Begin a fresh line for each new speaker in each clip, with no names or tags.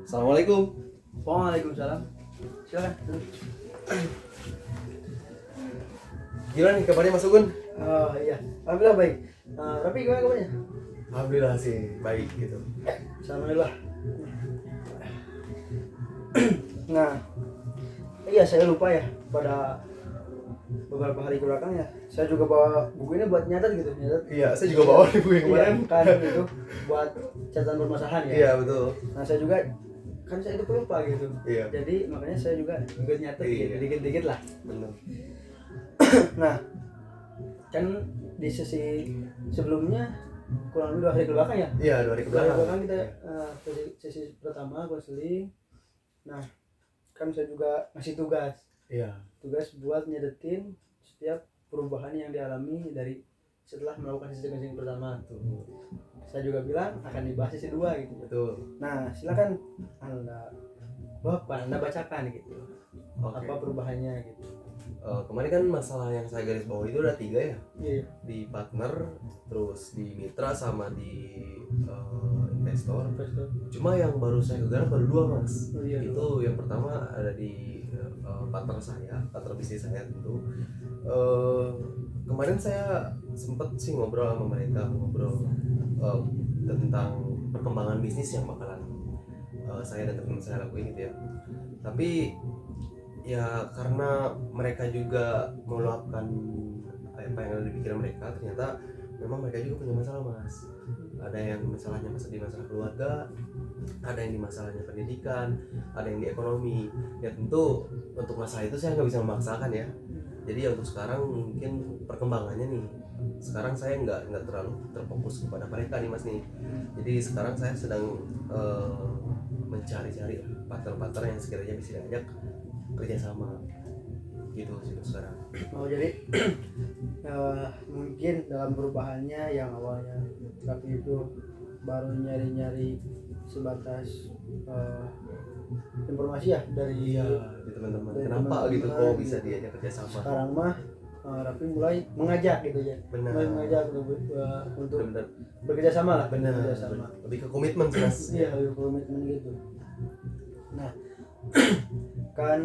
Assalamualaikum.
Waalaikumsalam. Silakan.
Gimana nih kabarnya Mas Ugun?
Oh iya, alhamdulillah baik. Tapi gimana kabarnya?
Alhamdulillah sih baik gitu.
Alhamdulillah. Nah, iya saya lupa ya pada beberapa hari belakang ya. Saya juga bawa buku ini buat nyatet gitu, nyatet.
Iya, saya juga bawa nih buku yang kemarin.
Iya, kan itu buat catatan permasalahan ya.
Iya betul.
Nah saya juga kan saya itu pelupa gitu.
Iya.
Jadi makanya saya juga ikut nyatet
Iya.
gitu, dikit-dikit lah.
Benar.
Nah, kan di sesi sebelumnya kurang lebih 2 hari ke belakang ya.
Iya, 2 hari ke belakang.
Kita sesi pertama konseling. Nah, kan saya juga ngasih tugas
Iya.
buat nyedetin setiap perubahan yang dialami dari setelah melakukan sesi konseling pertama.
Betul.
Saya juga bilang akan dibahas sesi 2 gitu.
Betul.
Nah, silakan Anda bacakan gitu.
Oke.
Apa perubahannya gitu.
Kemarin kan masalah yang saya garis bawah itu ada 3 ya.
Iya.
Di partner, terus di mitra sama di investor. Cuma yang baru saya garap baru 2 Mas.
Oh, iya,
Itu yang pertama ada di partner bisnis saya tentu. Kemarin saya sempet sih ngobrol sama mereka, tentang perkembangan bisnis yang bakalan saya dan teman saya lakuin gitu ya. Tapi ya karena mereka juga meluapkan apa yang ada di pikiran mereka, ternyata memang mereka juga punya masalah Mas. Ada yang masalahnya di masalah keluarga, ada yang di masalahnya pendidikan, ada yang di ekonomi. Ya tentu untuk masalah itu saya nggak bisa memaksakan ya. Jadi untuk sekarang mungkin perkembangannya nih, sekarang saya nggak terlalu terfokus kepada mereka nih Mas nih. Jadi sekarang saya sedang mencari-cari partner-partner yang sekiranya bisa diajak kerjasama gitu sih sekarang.
Oh jadi mungkin dalam perubahannya yang awalnya tapi itu baru nyari-nyari sebatas informasi ya dari
di teman-teman.
dari
Kenapa
teman-teman
gitu kok bisa diajak kerjasama?
Sekarang mah Raffi mulai mengajak gitu ya.
Benar.
Mulai mengajak untuk
Benar.
bekerja sama lah.
Benar.
Bekerja sama.
Lebih ke komitmen sih Mas.
Iya, lebih komitmen gitu. Nah, kan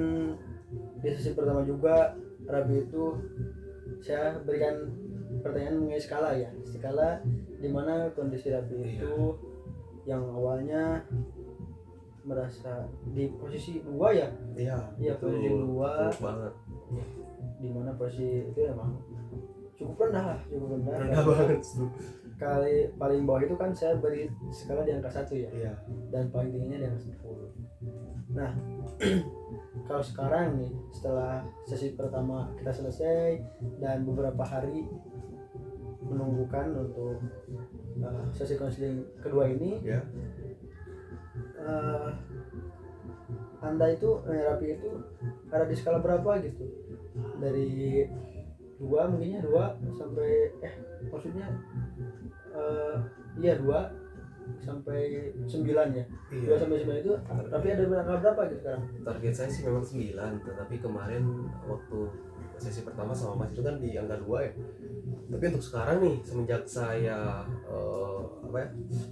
di sesi pertama juga Rabi itu saya berikan pertanyaan mengenai skala ya, skala di mana kondisi Rabi itu yang awalnya merasa di posisi 2 ya. Iya, posisi 2
banget.
di mana posisi itu emang cukup rendah
banget.
Kali paling bawah itu kan saya beri skala di angka 1 ya.
Iya.
Dan paling tingginya di angka 10. Nah, kalau sekarang nih setelah sesi pertama kita selesai dan beberapa hari menunggukan untuk sesi konseling kedua ini, Anda itu Rapi itu ada di skala berapa gitu? Dari 2 mungkinnya 2 sampai maksudnya 2 sampai 9 ya. 2 sampai 9 itu tapi ada angka berapa gitu sekarang?
Target saya sih memang 9, tetapi kemarin waktu sesi pertama sama Mas itu kan di angka 2 ya. Tapi untuk sekarang nih semenjak saya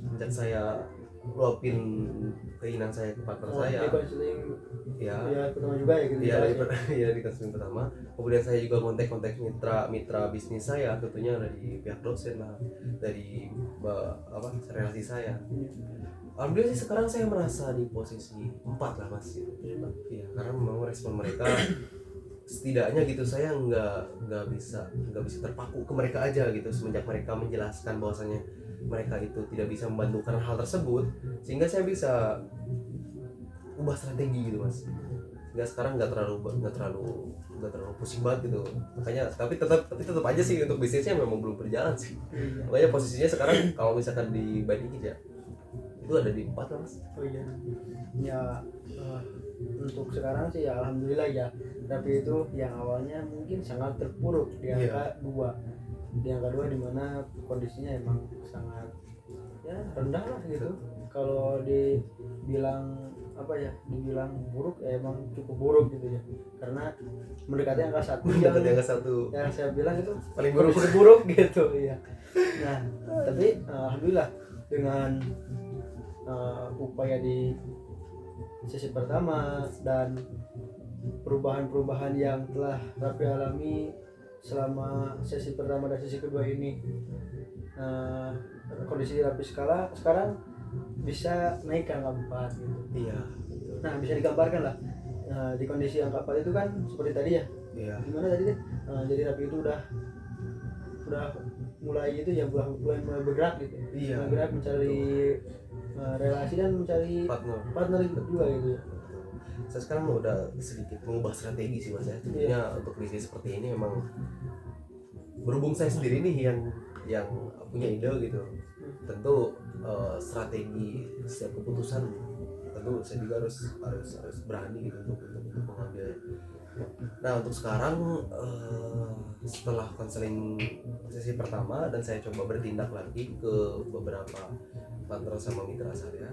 semenjak saya luapin keinginan saya ke partner saya.
Di konseling
Ya
pertama juga ya gitu.
Iya di konseling pertama. Kemudian saya juga kontak mitra bisnis saya, tentunya dari pihak dosen lah, dari relasi saya. Alhamdulillah sih sekarang saya merasa di posisi 4 lah Mas gitu. Iya, karena memang respon mereka setidaknya gitu saya nggak bisa terpaku ke mereka aja gitu semenjak mereka menjelaskan bahwasannya mereka itu tidak bisa membantu karena hal tersebut, sehingga saya bisa ubah strategi gitu Mas. Sehingga sekarang nggak terlalu pusing banget gitu. Makanya tapi tetap aja sih untuk bisnisnya memang belum berjalan sih. Makanya posisinya sekarang kalau misalkan dibandingin ya itu ada di 4 lah Mas.
Oh iya. Ya untuk sekarang sih ya alhamdulillah ya. Tapi itu yang awalnya mungkin sangat terpuruk di angka 2. Di angka 2 di mana kondisinya emang sangat ya rendah lah gitu. Kalau dibilang dibilang buruk ya emang cukup buruk gitu ya. Karena mendekati angka 1 yang saya bilang itu
paling
buruk gitu ya. Nah, tapi alhamdulillah dengan upaya di sesi pertama dan perubahan-perubahan yang telah Raffi alami selama sesi pertama dan sesi kedua ini, kondisi Raffi sekarang bisa naik ke angka 4 gitu.
Iya, betul.
Nah, bisa digambarkan lah di kondisi angka 4 itu kan seperti tadi ya.
Iya.
Gimana tadi deh? Jadi Raffi itu udah mulai itu ya, mulai bergerak gitu.
Iya.
Bergerak mencari relasi dan mencari partner juga gitu ya.
Saya sekarang udah sedikit mengubah strategi sih mas ya. Tentunya untuk bisnis seperti ini memang berhubung saya sendiri nih yang punya ide gitu. Tentu strategi setiap keputusan tentu saya juga harus berani gitu untuk mengambil. Nah untuk sekarang setelah konseling sesi pertama dan saya coba bertindak lagi ke beberapa partner sama mitra saya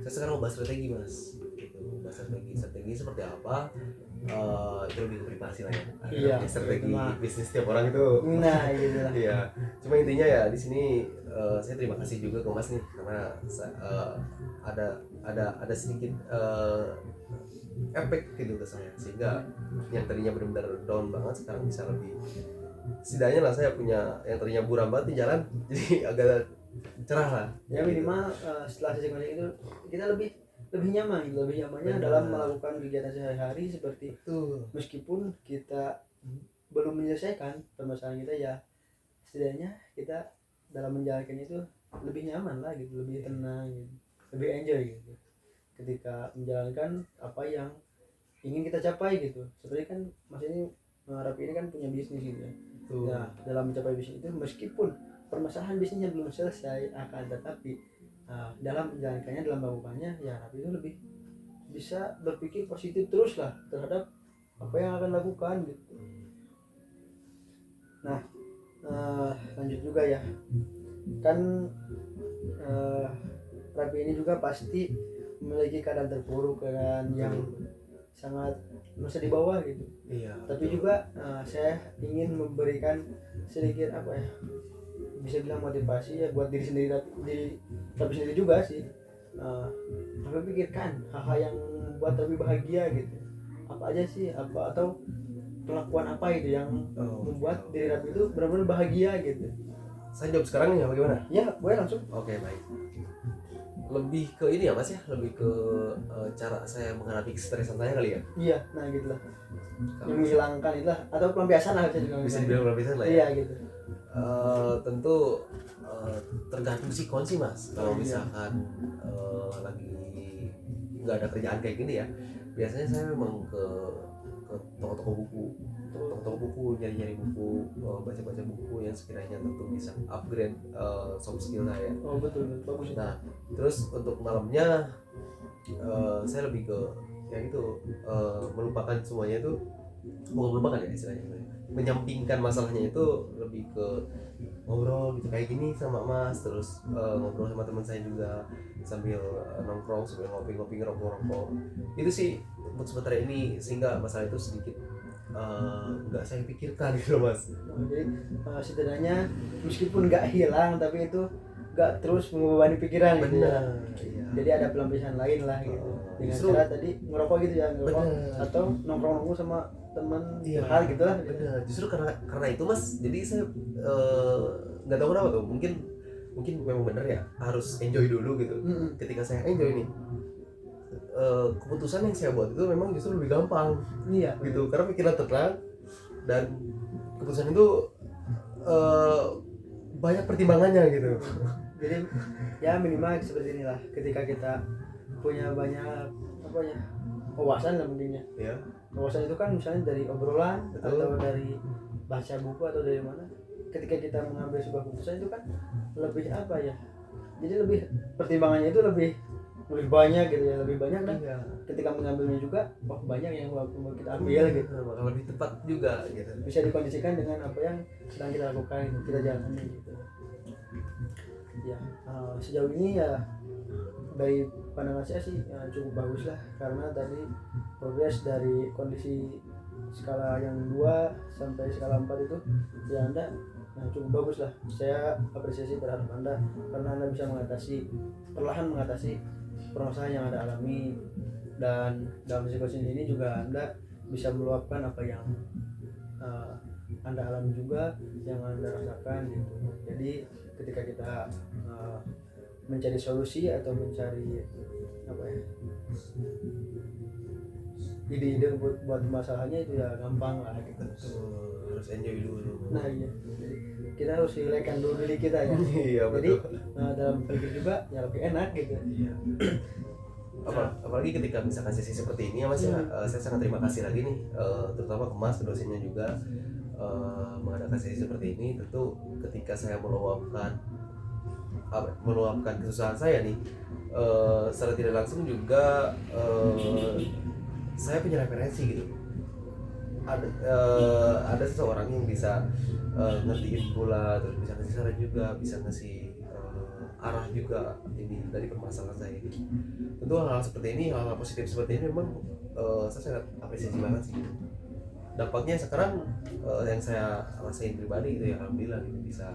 sekarang ubah strategi mas gitu. Ubah strategi seperti apa, itu lebih ke privasi lah ya.
Iya,
Strategi
betul.
bisnis setiap orang itu
Nah gitu lah.
iya, cuma intinya ya di sini saya terima kasih juga ke mas nih karena ada sedikit efek gitu ke saya sehingga yang tadinya benar-benar down banget sekarang bisa lebih, setidaknya lah saya punya yang tadinya buram banget di jalan jadi agak cerah lah
Ya minimal setelah sesi konseling itu kita lebih nyaman gitu, lebih nyamannya dalam melakukan kegiatan sehari-hari seperti
itu.
Meskipun kita belum menyelesaikan permasalahan kita, ya setidaknya kita dalam menjalankan itu lebih nyaman lah gitu, lebih tenang gitu, lebih enjoy gitu ketika menjalankan apa yang ingin kita capai gitu. Sebenarnya kan mas ini Raffi ini kan punya bisnis gitu ya. Nah dalam mencapai bisnis itu meskipun permasalahan bisnisnya belum selesai, akan tetapi dalam menjalankannya, dalam melakukannya, ya Raffi itu lebih bisa berpikir positif terus lah terhadap apa yang akan lakukan gitu. Nah lanjut juga ya kan, Raffi ini juga pasti memiliki keadaan terpuruk, keadaan yang sangat masa di bawah gitu.
Iya.
Tapi juga saya ingin memberikan sedikit apa ya, bisa bilang motivasi ya buat diri sendiri, tapi sendiri juga sih. Tapi pikirkan hal-hal yang membuat lebih bahagia gitu. Apa aja sih, apa atau kelakuan apa itu yang membuat diri Raffi itu benar-benar bahagia gitu.
Saya jawab sekarang nih bagaimana?
Ya, boleh langsung.
Oke, baik. Lebih ke ini ya mas ya, lebih ke cara saya menghadapi stresan saya kali ya.
Iya, nah gitulah. Menghilangkan itulah atau pelampiasan lah
Bisa dibilang pelampiasan lah ya.
Iya gitu.
Tentu tergantung sikon sih mas. Kalau misalkan lagi nggak ada kerjaan kayak gini ya, biasanya saya memang ke toko-toko buku, nyari buku, baca buku yang sekiranya tentu bisa upgrade soft skill saya.
Oh betul, bagus.
Nah terus untuk malamnya saya lebih ke yang itu melupakan semuanya itu, bukan melupakan ya istilahnya, menyampingkan masalahnya itu lebih ke ngobrol gitu kayak gini sama mas, terus ngobrol sama teman saya juga sambil nongkrong, sambil ngopi-ngopi, ngerokok. Itu sih untuk sementara ini, sehingga masalah itu sedikit nggak saya pikirkan gitu mas.
Jadi setidaknya meskipun nggak hilang tapi itu nggak terus membebani pikiran gitu ya.
Iya.
Jadi ada pelampiasan lain lah gitu dengan
Justru,
cara tadi ngerokok gitu ya, ngerokok atau nongkrong sama teman hal gitu lah.
Bener. Justru karena itu mas, jadi saya nggak tahu kenapa tuh, mungkin memang bener ya, harus enjoy dulu gitu. Ketika saya enjoy nih, keputusan yang saya buat itu memang justru lebih gampang.
Iya
gitu, karena pikiran tenang dan keputusan itu banyak pertimbangannya gitu.
Jadi ya minimal seperti inilah, ketika kita punya banyak apa ya, wawasan lah mungkinnya.
Ya.
Wawasan itu kan misalnya dari obrolan,
Betul.
atau dari baca buku, atau dari mana. Ketika kita mengambil sebuah keputusan itu kan lebih apa ya, jadi lebih pertimbangannya itu lebih banyak gitu ya, lebih banyak dan ketika mengambilnya juga banyak yang mau kita ambil gitu,
bakal lebih tepat juga gitu.
bisa dikondisikan dengan apa yang sedang kita lakukan, kita jalani gitu ya. Sejauh ini ya dari pandangan saya sih cukup bagus lah, karena tadi progres dari kondisi skala yang 2 sampai skala 4 itu ya Anda Nah, cukup bagus lah. Saya apresiasi terhadap Anda karena Anda bisa perlahan mengatasi permasalahan yang Anda alami, dan dalam situasi ini juga Anda bisa meluapkan apa yang Anda alami juga, yang Anda rasakan gitu. Jadi ketika kita mencari solusi atau mencari apa ya, ide-ide buat masalahnya itu ya gampang lah gitu.
Harus enjoy dulu.
Nah iya, jadi kita harus relaxkan dulu diri kita ya.
Iya
Jadi
betul.
dalam pikir juga ya lebih enak gitu.
Iya. Apalagi ketika misalkan sesi seperti ini ya Mas ya, saya sangat terima kasih lagi nih, terutama ke Mas, ke dosennya juga, mengadakan sesi seperti ini. Tentu ketika saya meluapkan kesusahan saya nih, secara tidak langsung juga saya punya referensi gitu. Ada seseorang yang bisa ngertiin pula, terus bisa ngasih saran juga, bisa ngasih arah juga ini dari permasalahan saya ini. Tentu hal-hal seperti ini, hal-hal positif seperti ini memang saya sangat apresiasi banget sih. Dampaknya sekarang yang saya rasain pribadi gitu ya, alhamdulillah gitu, bisa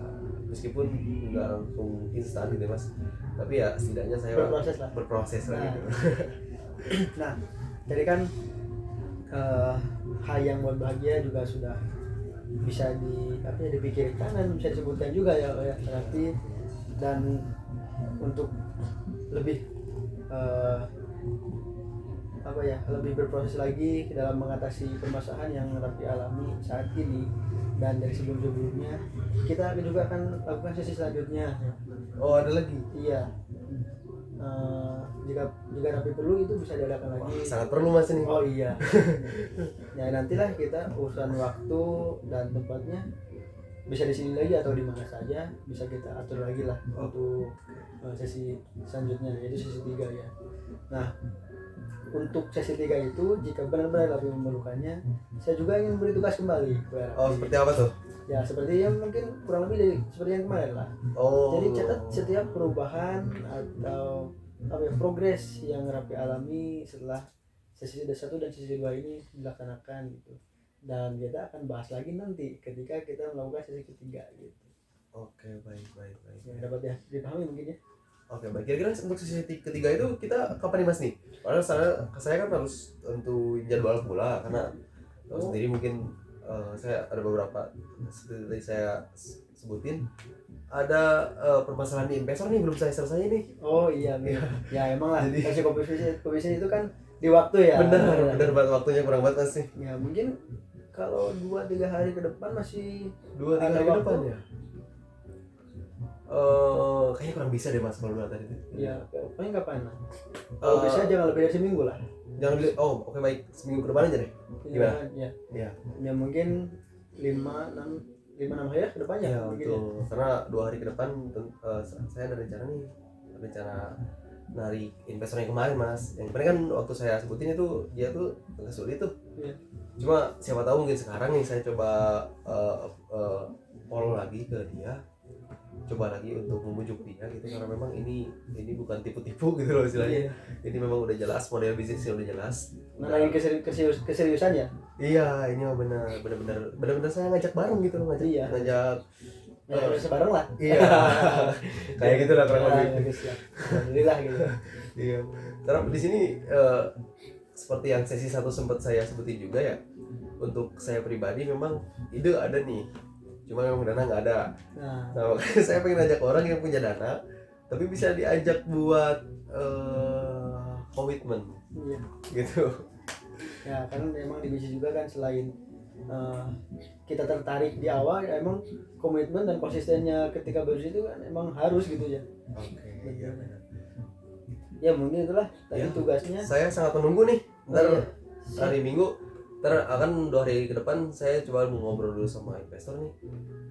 meskipun nggak langsung instan gitu Mas, tapi ya setidaknya saya berproses lah gitu.
Nah, jadi kan hal yang buat bahagia juga sudah bisa dipikirkan dan bisa disebutkan juga ya berarti. Dan untuk lebih lebih berproses lagi dalam mengatasi permasalahan yang Raffi alami saat ini dan dari sebelumnya, kita juga akan lakukan sesi selanjutnya.
Oh, ada lagi?
Iya. Jika Raffi perlu itu bisa diadakan lagi.
Sangat perlu Mas ini.
Oh iya. Ya nantilah kita urusan waktu dan tempatnya bisa di sini lagi atau di mana saja bisa kita atur lagi lah untuk sesi selanjutnya, yaitu sesi 3 ya. Nah, untuk sesi 3 itu jika benar-benar Raffi memerlukannya, saya juga ingin beri tugas kembali.
Oh, seperti apa tuh?
Ya seperti yang mungkin kurang lebih seperti yang kemarin lah.
Oh.
Jadi catat setiap perubahan atau progres yang Raffi alami setelah sesi 1 dan sesi 2 ini dilaksanakan gitu. Dan kita akan bahas lagi nanti ketika kita melakukan sesi ketiga gitu.
Oke, baik.
Ya, dapat ya dipahami mungkin ya.
Oke, baik. Kira-kira untuk sesi ketiga itu kita kapan nih Mas nih? Padahal saya kan harus tentu jadwal pula karena sendiri mungkin saya ada beberapa seperti saya sebutin, ada permasalahan di investor nih belum saya selesai nih.
Oh iya. Ya emang lah. Sesi komposisi itu kan di waktu ya.
Benar banget, waktunya kurang banget Mas nih.
Ya mungkin kalau 2-3 hari ke depan masih
2-3 hari ke depan ya. Kayaknya kurang bisa deh Mas kalau 2 hari itu.
Ya, paling kapan? Kalau bisa jangan lebih dari seminggu lah.
Jangan lebih. Oh, oke baik. Seminggu ke depan aja deh. Gimana?
Ya. Ya mungkin 5-6 hari ke depannya.
Ya, betul. Karena 2 hari ke depan saya ada rencana narik investor yang kemarin Mas. Yang kemarin kan waktu saya sebutin itu dia tuh agak sulit tuh.
Iya.
Cuma siapa tahu mungkin sekarang nih saya coba follow lagi ke dia, coba lagi untuk membujuk dia gitu, karena memang ini bukan tipu-tipu gitu loh istilahnya. Ini memang udah jelas, model bisnisnya udah jelas.
Nah, yang keseriusan ya?
Iya, ini mah benar-benar saya ngajak bareng gitu loh, ngajak
sebareng lah.
Iya. Kayak gitu lah kurang lebih.
Alhamdulillah gitu.
Iya. Karena di sini seperti yang sesi 1 sempat saya sebutin juga ya, untuk saya pribadi memang ide ada nih, cuma memang dana nggak ada. Nah makanya saya pengen ajak orang yang punya dana tapi bisa diajak buat komitmen.
Iya.
Gitu
ya, kan memang di bisnis juga kan selain kita tertarik di awal, ya emang komitmen dan konsistennya ketika berusaha itu kan emang harus gitu ya.
Oke, iya benar.
Ya mungkin itulah tadi
Ya,
tugasnya.
saya sangat menunggu nih. Ntar
Iya.
hari Minggu, ntar akan 2 hari ke depan saya coba mau ngobrol dulu sama investor nih.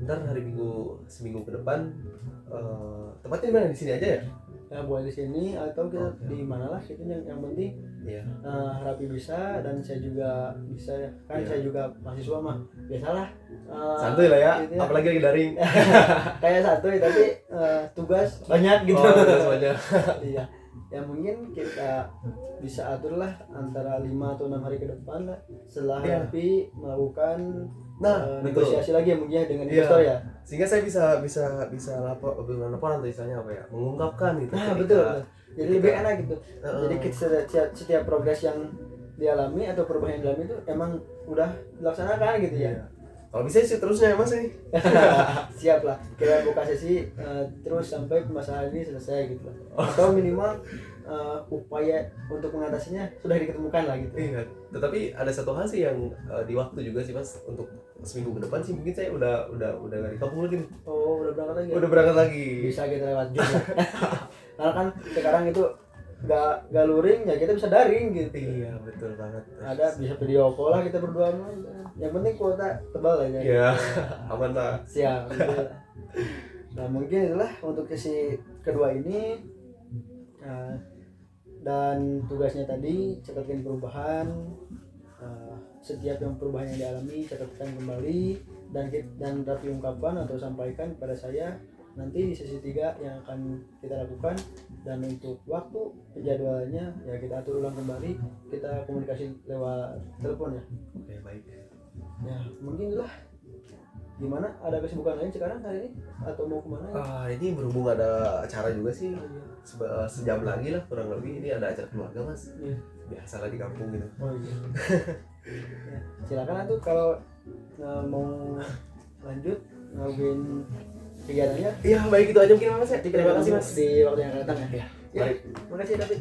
Ntar hari Minggu, seminggu ke depan, tempatnya di mana? Di sini aja ya?
Ya boleh di sini atau kita di mana lah, itu yang penting
Iya.
Raffi bisa dan saya juga bisa ya. Kan
Iya.
saya juga mahasiswa mah biasalah.
Santuy lah ya,
gitu ya.
apalagi lagi daring.
Kayak santuy tapi tugas banyak gitu.
Oh, tugas banyak.
Iya. ya mungkin kita bisa aturlah antara 5 atau 6 hari ke depan lah setelah
Iya.
Raffi melakukan
Nah, betul.
negosiasi lagi ya mungkin ya dengan
Iya.
investor ya.
Sehingga saya bisa laporan atau istilahnya apa ya, mengungkapkan gitu.
Nah
ketika-
betul. Jadi lebih
ketika-
enak gitu. Jadi setiap progres yang dialami atau perubahan yang dialami itu emang udah dilaksanakan gitu ya.
Iya. Kalau bisa sih terusnya ya mas ini.
Siap lah, kita buka sesi terus sampai permasalahan ini selesai gitu lah. Atau minimal upaya untuk mengatasinya sudah diketemukan lah gitu.
Iya. Tetapi ada satu hal sih yang di waktu juga sih mas, untuk seminggu ke depan sih mungkin saya udah nggak di kampung lagi nih.
Oh udah berangkat lagi ya?
Udah berangkat lagi.
Bisa kita lewat Zoom lah. Karena kan sekarang itu gak luring ya, kita bisa daring gitu.
Iya betul banget.
Ada bisa video call lah kita berdua mah. Yang penting kuota tebal aja.
Iya. Aman lah.
Siap gitu. Nah mungkin itulah untuk sesi kedua ini. Dan tugasnya tadi catatkan perubahan, setiap yang perubahan yang dialami catatkan kembali dan Raffi ungkapkan atau sampaikan kepada saya nanti di sesi 3 yang akan kita lakukan. Dan untuk waktu penjadwalannya ya kita atur ulang kembali, kita komunikasi lewat telepon ya.
Oke baik.
Ya mungkin itulah. Gimana, ada kesibukan lain sekarang hari ini atau mau kemana ya?
Ini berhubung ada acara juga sih, sejam lagi lah kurang lebih, ini ada acara keluarga mas.
Iya.
Biasalah di kampung gitu.
Oh iya. Ya, silakan tuh kalau mau lanjut ngelakuin kegiatannya.
Iya baik, itu aja mungkin mas ya.
Nanti kita
Terima kasih
ketemu
mas.
di waktu yang akan datang ya.
Baik.
Terima kasih David.